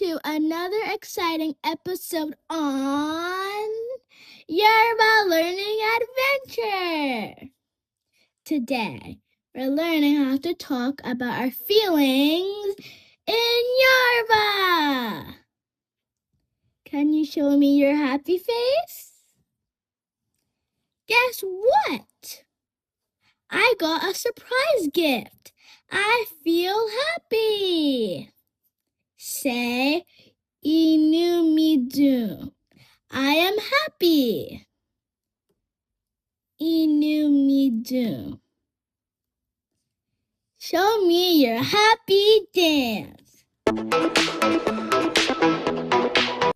to another exciting episode on Yoruba Learning Adventure. Today, we're learning how to talk about our feelings in Yoruba. Can you show me your happy face? Guess what? I got a surprise gift. I feel happy. Say, Inu mi dun. I am happy. Inu mi dun. Show me your happy dance.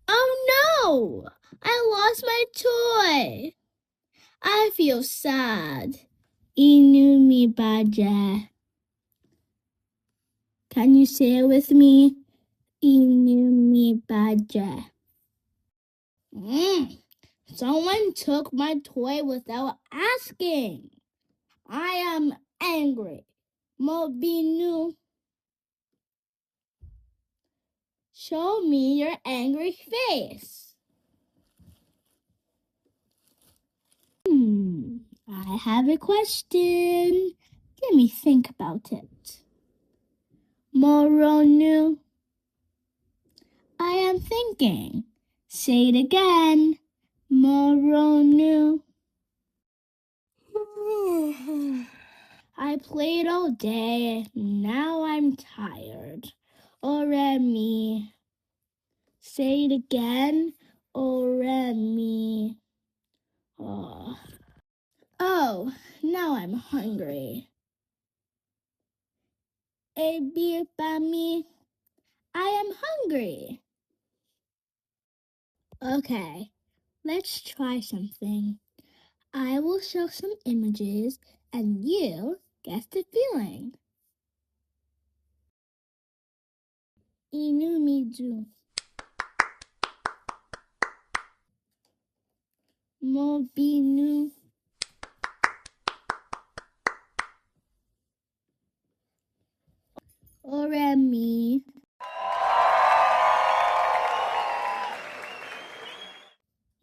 Oh no! I lost my toy. I feel sad. Inu mi bàjẹ. Can you say it with me? Inu mi bàjẹ. Someone took my toy without asking. I am angry. Mo bínú. Show me your angry face. I have a question. Let me think about it. Mo ronú. I am thinking. Say it again. Mo ronú. I played all day. Now I'm tired. Ore mi. Say it again. Ore mi. Oh, now I'm hungry. Ebi pa mi. I am hungry. Okay, let's try something. I will show some images and you guess the feeling. Inu mi dun. Mo bínú. Ore mi.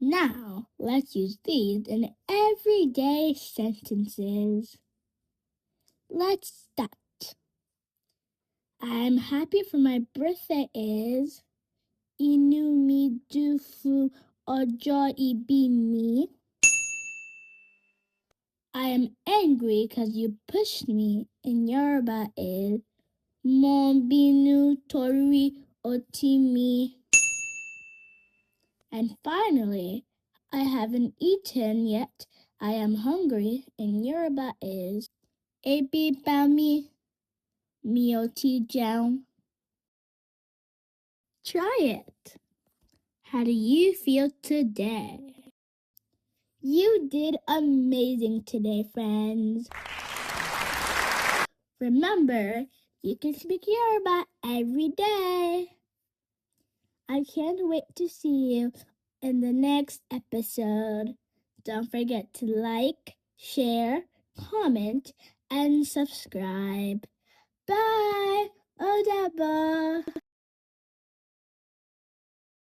Now, let's use these in everyday sentences. Let's start. I'm happy for my birthday is Inu mi dun fún ọjọ́ ìbí mi. I am angry because you pushed me. In Yoruba is Mo bínú torí o tì mí. And finally, I haven't eaten yet. I am hungry. In Yoruba is Ebi pa mi, mi ò tí jẹun. Try it. How do you feel today? You did amazing today, friends. Remember, you can speak Yoruba every day. I can't wait to see you in the next episode. Don't forget to like, share, comment, and subscribe. Bye! Ó dàbọ̀.